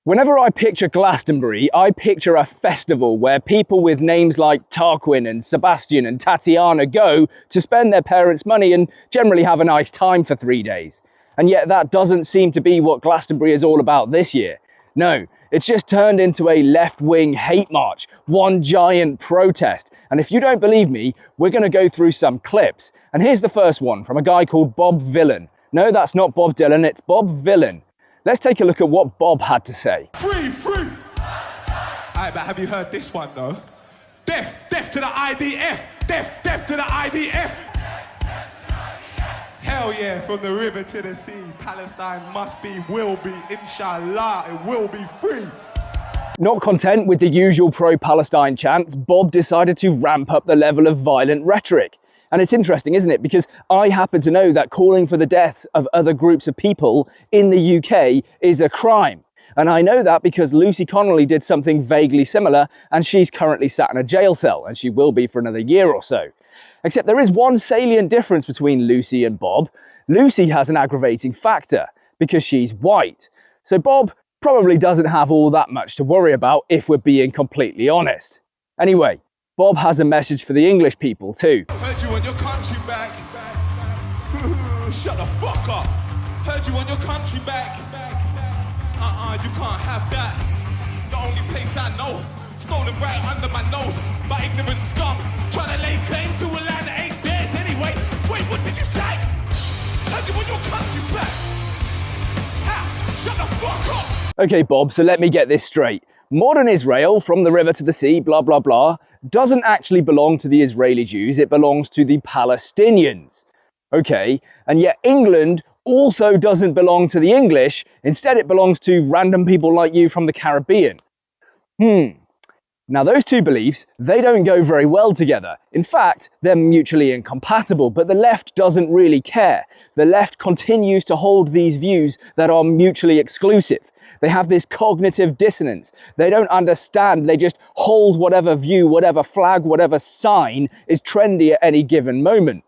Whenever I picture Glastonbury, I picture a festival where people with names like Tarquin and Sebastian and Tatiana go to spend their parents' money and generally have a nice time for 3 days. And yet that doesn't seem to be what Glastonbury is all about this year. No, it's just turned into a left-wing hate march, one giant protest. And if you don't believe me, we're going to go through some clips. And here's the first one from a guy called Bob Villain. No, that's not Bob Dylan, it's Bob Villain. Let's take a look at what Bob had to say. Free, free! Alright, but have you heard this one though? Death, death to the IDF! Death, death to the IDF! Hell yeah, from the river to the sea, Palestine must be, will be, inshallah, it will be free. Not content with the usual pro-Palestine chants, Bob decided to ramp up the level of violent rhetoric. And it's interesting, isn't it? Because I happen to know that calling for the deaths of other groups of people in the UK is a crime. And I know that because Lucy Connolly did something vaguely similar, and she's currently sat in a jail cell, and she will be for another year or so. Except there is one salient difference between Lucy and Bob. Lucy has an aggravating factor, because she's white. So Bob probably doesn't have all that much to worry about, if we're being completely honest. Anyway, Bob has a message for the English people too. Heard you want your country back. Shut the fuck up. Heard you want your country back. You can't have that. The only place I know, stolen right under my nose by ignorant scum, trying to lay claim to a land that ain't theirs anyway. Wait, what did you say? Heard you want your country back. Shut the fuck up. Okay, Bob, so let me get this straight. Modern Israel, from the river to the sea, blah, blah, blah, doesn't actually belong to the Israeli Jews, it belongs to the Palestinians. Okay, and yet England also doesn't belong to the English, instead it belongs to random people like you from the Caribbean. Now those two beliefs, they don't go very well together. In fact, they're mutually incompatible, but the left doesn't really care. The left continues to hold these views that are mutually exclusive. They have this cognitive dissonance. They don't understand, they just hold whatever view, whatever flag, whatever sign is trendy at any given moment.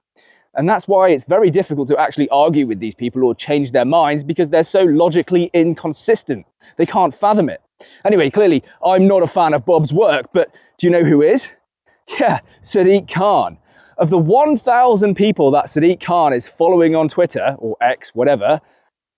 And that's why it's very difficult to actually argue with these people or change their minds, because they're so logically inconsistent. They can't fathom it. Anyway, clearly, I'm not a fan of Bob's work, but do you know who is? Yeah, Sadiq Khan. Of the 1,000 people that Sadiq Khan is following on Twitter, or X, whatever,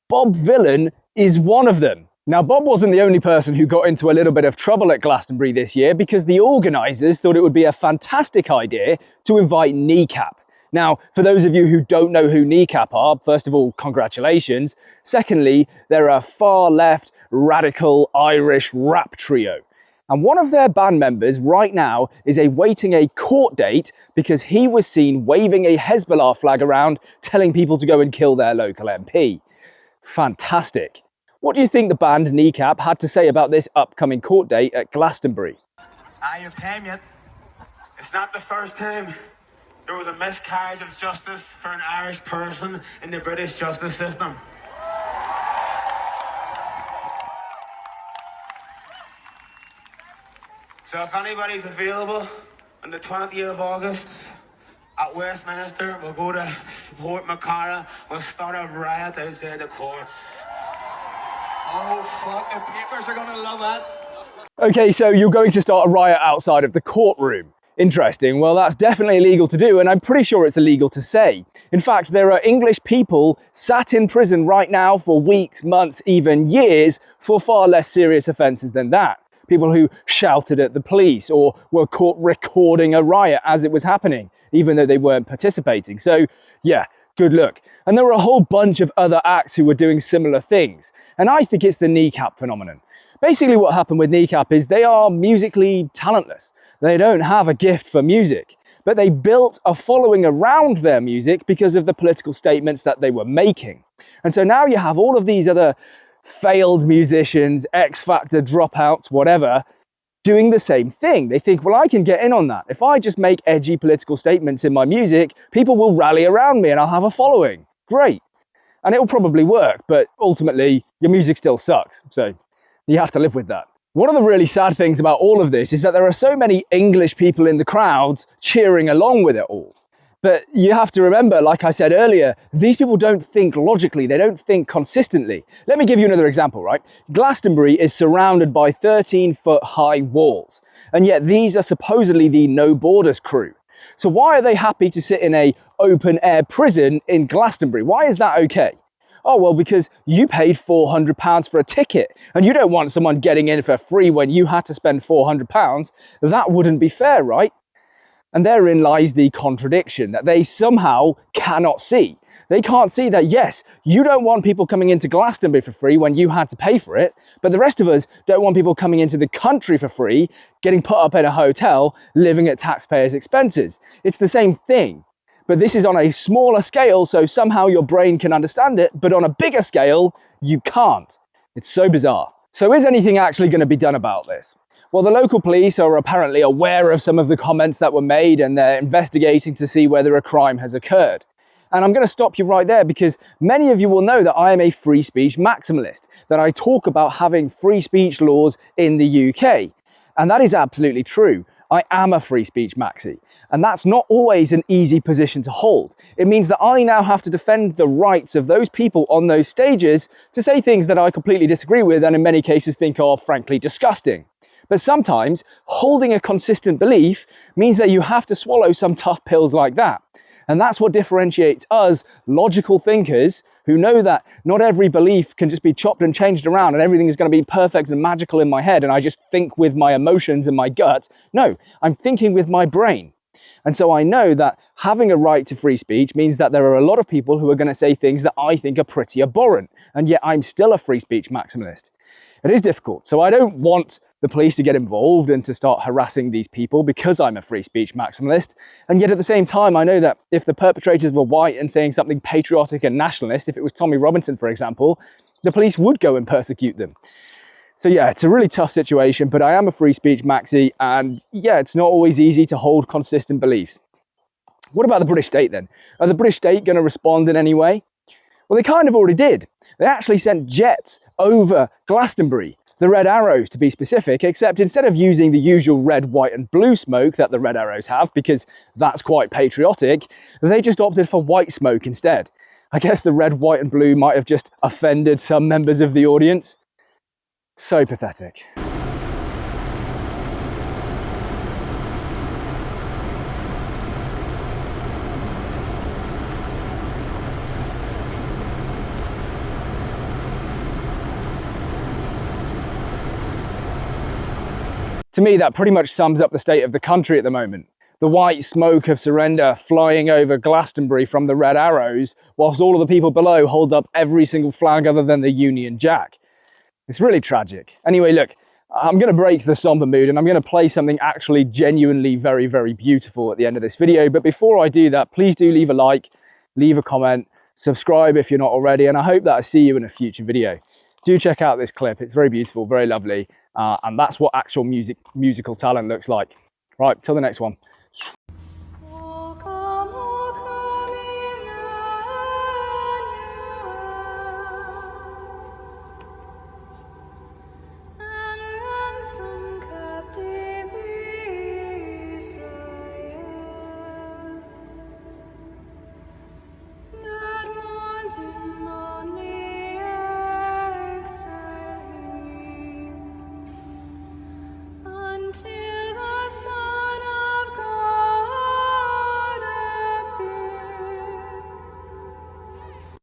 Bob Villain is one of them. Now, Bob wasn't the only person who got into a little bit of trouble at Glastonbury this year, because the organisers thought it would be a fantastic idea to invite Kneecap. Now, for those of you who don't know who Kneecap are, first of all, congratulations. Secondly, they're a far-left, radical Irish rap trio. And one of their band members right now is awaiting a court date because he was seen waving a Hezbollah flag around, telling people to go and kill their local MP. Fantastic. What do you think the band Kneecap had to say about this upcoming court date at Glastonbury? You've time yet. It's not the first time there was a miscarriage of justice for an Irish person in the British justice system. So if anybody's available on the 20th of August at Westminster, we'll go to support Macara, we'll start a riot outside the courts. Oh fuck, the papers are gonna love that. Okay, so you're going to start a riot outside of the courtroom. Interesting. Well, that's definitely illegal to do, and I'm pretty sure it's illegal to say. In fact, there are English people sat in prison right now for weeks, months, even years for far less serious offences than that. People who shouted at the police or were caught recording a riot as it was happening, even though they weren't participating. So, yeah, good luck. And there were a whole bunch of other acts who were doing similar things. And I think it's the Kneecap phenomenon. Basically what happened with Kneecap is they are musically talentless. They don't have a gift for music, but they built a following around their music because of the political statements that they were making. And so now you have all of these other failed musicians, X Factor dropouts, whatever, doing the same thing. They think, well, I can get in on that. If I just make edgy political statements in my music, people will rally around me and I'll have a following. Great. And it will probably work, but ultimately your music still sucks. So you have to live with that. One of the really sad things about all of this is that there are so many English people in the crowds cheering along with it all. But you have to remember, like I said earlier, these people don't think logically, they don't think consistently. Let me give you another example, right? Glastonbury is surrounded by 13-foot high walls, and yet these are supposedly the No Borders crew. So why are they happy to sit in a open air prison in Glastonbury? Why is that okay? Oh, well, because you paid £400 for a ticket and you don't want someone getting in for free when you had to spend £400. That wouldn't be fair, right? And therein lies the contradiction that they somehow cannot see. They can't see that, yes, you don't want people coming into Glastonbury for free when you had to pay for it, but the rest of us don't want people coming into the country for free, getting put up in a hotel, living at taxpayers' expenses. It's the same thing, but this is on a smaller scale, so somehow your brain can understand it, but on a bigger scale, you can't. It's so bizarre. So is anything actually going to be done about this? Well, the local police are apparently aware of some of the comments that were made and they're investigating to see whether a crime has occurred. And I'm going to stop you right there because many of you will know that I am a free speech maximalist, that I talk about having free speech laws in the UK. And that is absolutely true. I am a free speech maxi, and that's not always an easy position to hold. It means that I now have to defend the rights of those people on those stages to say things that I completely disagree with and in many cases think are frankly disgusting. But sometimes holding a consistent belief means that you have to swallow some tough pills like that. And that's what differentiates us logical thinkers who know that not every belief can just be chopped and changed around and everything is going to be perfect and magical in my head and I just think with my emotions and my gut. No, I'm thinking with my brain. And so I know that having a right to free speech means that there are a lot of people who are going to say things that I think are pretty abhorrent, and yet I'm still a free speech maximalist. It is difficult, so I don't want the police to get involved and to start harassing these people because I'm a free speech maximalist, and yet at the same time I know that if the perpetrators were white and saying something patriotic and nationalist, if it was Tommy Robinson for example, the police would go and persecute them. So yeah, it's a really tough situation, but I am a free speech maxi, and yeah, it's not always easy to hold consistent beliefs. What about the British state then? Are the British state going to respond in any way? Well, they kind of already did. They actually sent jets over Glastonbury, the Red Arrows to be specific, except instead of using the usual red, white and blue smoke that the Red Arrows have, because that's quite patriotic, they just opted for white smoke instead. I guess the red, white and blue might have just offended some members of the audience. So pathetic. To me, that pretty much sums up the state of the country at the moment. The white smoke of surrender flying over Glastonbury from the Red Arrows, whilst all of the people below hold up every single flag other than the Union Jack. It's really tragic. Anyway, look, I'm going to break the somber mood and I'm going to play something actually genuinely very, very beautiful at the end of this video. But before I do that, please do leave a like, leave a comment, subscribe if you're not already, and I hope that I see you in a future video. Do check out this clip. It's very beautiful, very lovely, and that's what actual musical talent looks like. Right, till the next one.